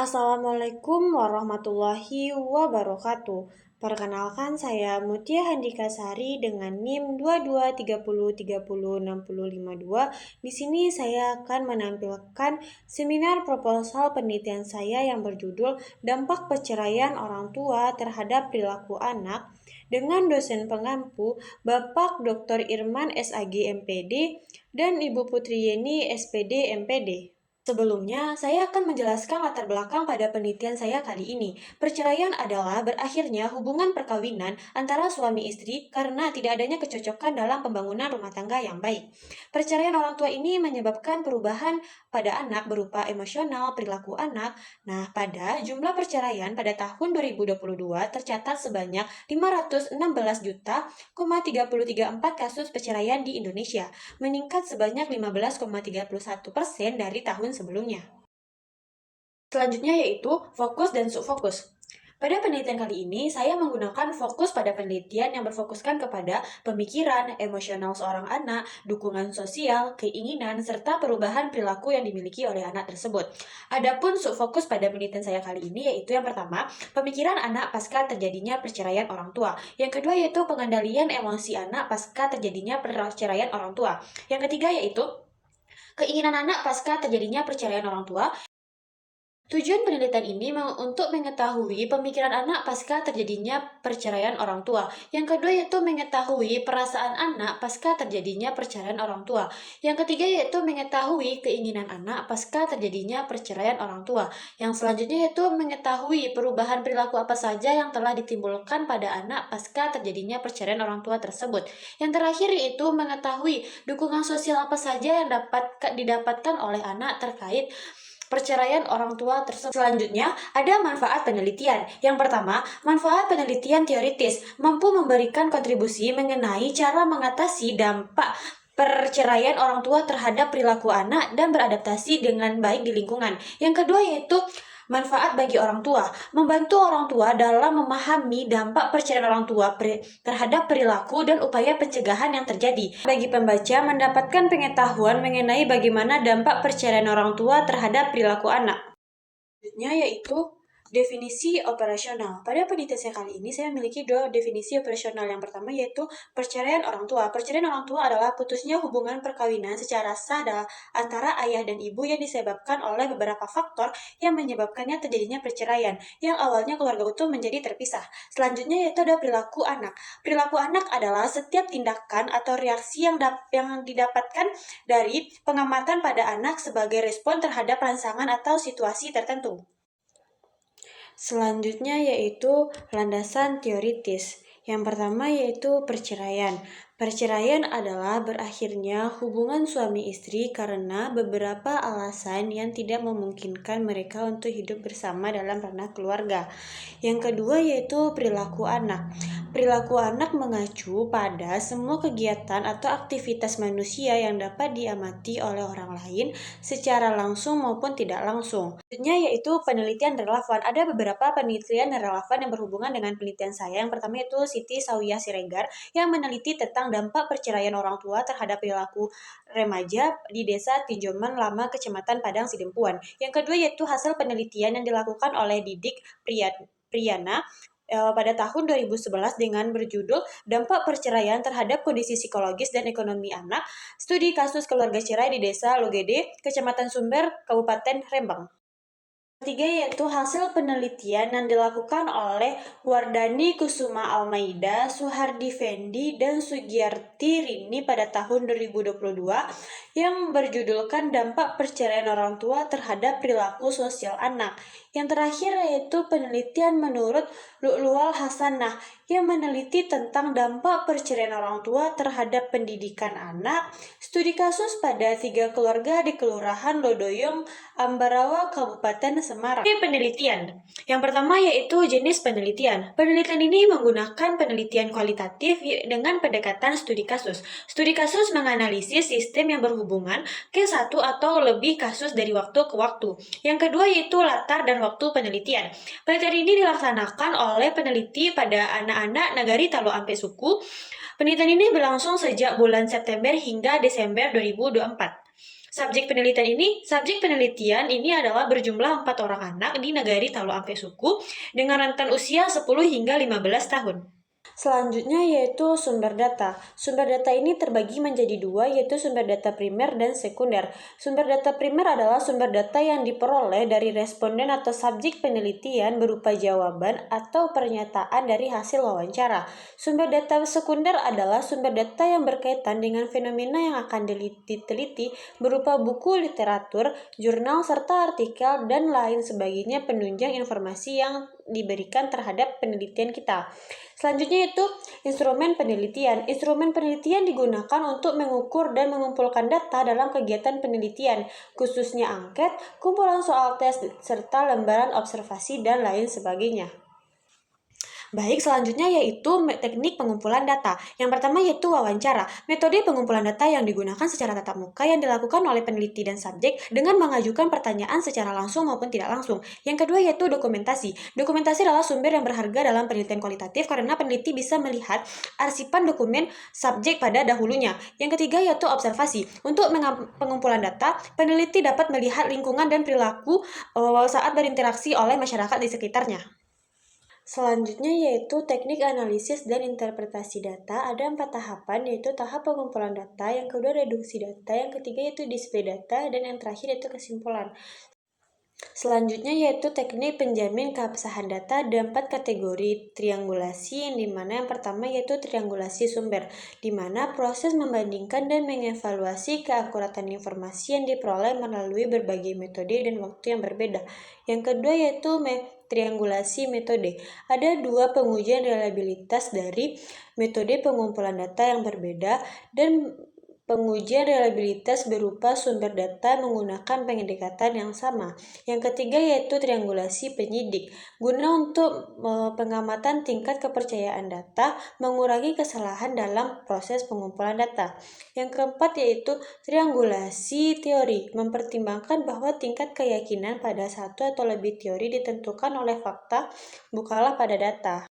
Assalamualaikum warahmatullahi wabarakatuh. Perkenalkan saya Mutia Handika Sari dengan NIM 2230306052. Di sini saya akan menampilkan seminar proposal penelitian saya yang berjudul Dampak Perceraian Orang Tua Terhadap Perilaku Anak dengan dosen pengampu Bapak Dr. Irman SAG MPD dan Ibu Putri Yeni SPD MPD. Sebelumnya, saya akan menjelaskan latar belakang pada penelitian saya kali ini. Perceraian adalah berakhirnya hubungan perkawinan antara suami istri karena tidak adanya kecocokan dalam pembangunan rumah tangga yang baik. Perceraian orang tua ini menyebabkan perubahan pada anak berupa emosional, perilaku anak. Nah, pada jumlah perceraian pada tahun 2022 tercatat sebanyak 516,3334 kasus perceraian di Indonesia, meningkat sebanyak 15,31% dari tahun sebelumnya. Selanjutnya yaitu fokus dan subfokus. Pada penelitian kali ini, saya menggunakan fokus pada penelitian yang berfokuskan kepada pemikiran, emosional seorang anak, dukungan sosial, keinginan, serta perubahan perilaku yang dimiliki oleh anak tersebut. Adapun subfokus pada penelitian saya kali ini yaitu yang pertama, pemikiran anak pasca terjadinya perceraian orang tua. Yang kedua yaitu pengendalian emosi anak pasca terjadinya perceraian orang tua. Yang ketiga yaitu keinginan anak pasca terjadinya perceraian orang tua. Tujuan penelitian ini untuk mengetahui pemikiran anak pasca terjadinya perceraian orang tua. Yang kedua yaitu mengetahui perasaan anak pasca terjadinya perceraian orang tua. Yang ketiga yaitu mengetahui keinginan anak pasca terjadinya perceraian orang tua. Yang selanjutnya yaitu mengetahui perubahan perilaku apa saja yang telah ditimbulkan pada anak pasca terjadinya perceraian orang tua tersebut. Yang terakhir yaitu mengetahui dukungan sosial apa saja yang dapat didapatkan oleh anak terkait perceraian orang tua tersebut. Selanjutnya, ada manfaat penelitian. Yang pertama, manfaat penelitian teoritis mampu memberikan kontribusi mengenai cara mengatasi dampak perceraian orang tua terhadap perilaku anak dan beradaptasi dengan baik di lingkungan. Yang kedua yaitu manfaat bagi orang tua, membantu orang tua dalam memahami dampak perceraian orang tua terhadap perilaku dan upaya pencegahan yang terjadi. Bagi pembaca mendapatkan pengetahuan mengenai bagaimana dampak perceraian orang tua terhadap perilaku anak. Selanjutnya yaitu definisi operasional. Pada penelitian saya kali ini, saya memiliki dua definisi operasional. Yang pertama yaitu perceraian orang tua. Perceraian orang tua adalah putusnya hubungan perkawinan secara sah antara ayah dan ibu yang disebabkan oleh beberapa faktor yang menyebabkannya terjadinya perceraian, yang awalnya keluarga utuh menjadi terpisah. Selanjutnya yaitu ada perilaku anak. Perilaku anak adalah setiap tindakan atau reaksi yang didapatkan dari pengamatan pada anak sebagai respon terhadap rangsangan atau situasi tertentu. Selanjutnya yaitu landasan teoritis. Yang pertama yaitu perceraian. Perceraian adalah berakhirnya hubungan suami istri karena beberapa alasan yang tidak memungkinkan mereka untuk hidup bersama dalam ranah keluarga. Yang kedua yaitu perilaku anak. Perilaku anak mengacu pada semua kegiatan atau aktivitas manusia yang dapat diamati oleh orang lain secara langsung maupun tidak langsung. Selanjutnya yaitu penelitian relevan. Ada beberapa penelitian relevan yang berhubungan dengan penelitian saya. Yang pertama yaitu Siti Sawiyah Siregar yang meneliti tentang dampak perceraian orang tua terhadap perilaku remaja di Desa Tinjoman Lama, Kecamatan Padang Sidempuan. Yang kedua yaitu hasil penelitian yang dilakukan oleh Didik Priyana pada tahun 2011 dengan berjudul Dampak Perceraian Terhadap Kondisi Psikologis dan Ekonomi Anak, Studi Kasus Keluarga Cerai di Desa Logede, Kecamatan Sumber, Kabupaten Rembang. Ketiga yaitu hasil penelitian yang dilakukan oleh Wardani Kusuma Almaida, Suhardi Fendi, dan Sugiyarti Rini pada tahun 2022 yang berjudulkan Dampak Perceraian Orang Tua Terhadap Perilaku Sosial Anak. Yang terakhir yaitu penelitian menurut Lu'luwal Hasanah yang meneliti tentang dampak perceraian orang tua terhadap pendidikan anak, studi kasus pada 3 keluarga di Kelurahan Lodoyong, Ambarawa, Kabupaten Semarang. Ini penelitian. Yang pertama yaitu jenis penelitian. Penelitian ini menggunakan penelitian kualitatif dengan pendekatan studi kasus. Studi kasus menganalisis sistem yang berhubungan ke satu atau lebih kasus dari waktu ke waktu. Yang kedua yaitu latar dan waktu penelitian. Penelitian ini dilaksanakan oleh peneliti pada anak-anak Nagari Talo Ampe Suku. Penelitian ini berlangsung sejak bulan September hingga Desember 2024. Subjek penelitian ini adalah berjumlah 4 orang anak di negari Talu Ampesuku dengan rentan usia 10 hingga 15 tahun. Selanjutnya yaitu sumber data. Sumber data ini terbagi menjadi dua, yaitu sumber data primer dan sekunder. Sumber data primer adalah sumber data yang diperoleh dari responden atau subjek penelitian berupa jawaban atau pernyataan dari hasil wawancara. Sumber data sekunder adalah sumber data yang berkaitan dengan fenomena yang akan diteliti berupa buku literatur, jurnal, serta artikel, dan lain sebagainya penunjang informasi yang diberikan terhadap penelitian kita. Selanjutnya itu instrumen penelitian. Instrumen penelitian digunakan untuk mengukur dan mengumpulkan data dalam kegiatan penelitian, khususnya angket, kumpulan soal tes, serta lembaran observasi dan lain sebagainya. Baik, selanjutnya yaitu teknik pengumpulan data. Yang pertama yaitu wawancara. Metode pengumpulan data yang digunakan secara tatap muka yang dilakukan oleh peneliti dan subjek dengan mengajukan pertanyaan secara langsung maupun tidak langsung. Yang kedua yaitu dokumentasi. Dokumentasi adalah sumber yang berharga dalam penelitian kualitatif karena peneliti bisa melihat arsipan dokumen subjek pada dahulunya. Yang ketiga yaitu observasi. Untuk pengumpulan data, peneliti dapat melihat lingkungan dan perilaku saat berinteraksi oleh masyarakat di sekitarnya. Selanjutnya yaitu teknik analisis dan interpretasi data. Ada 4 tahapan, yaitu tahap pengumpulan data, yang kedua reduksi data, yang ketiga yaitu display data, dan yang terakhir yaitu kesimpulan. Selanjutnya yaitu teknik penjamin keabsahan data. Ada 4 kategori triangulasi, yang dimana yang pertama yaitu triangulasi sumber, dimana proses membandingkan dan mengevaluasi keakuratan informasi yang diperoleh melalui berbagai metode dan waktu yang berbeda. Yang kedua yaitu triangulasi metode. Ada 2 pengujian reliabilitas dari metode pengumpulan data yang berbeda dan pengujian reliabilitas berupa sumber data menggunakan pendekatan yang sama. Yang ketiga yaitu triangulasi penyidik, guna untuk pengamatan tingkat kepercayaan data, mengurangi kesalahan dalam proses pengumpulan data. Yang keempat yaitu triangulasi teori, mempertimbangkan bahwa tingkat keyakinan pada satu atau lebih teori ditentukan oleh fakta, bukanlah pada data.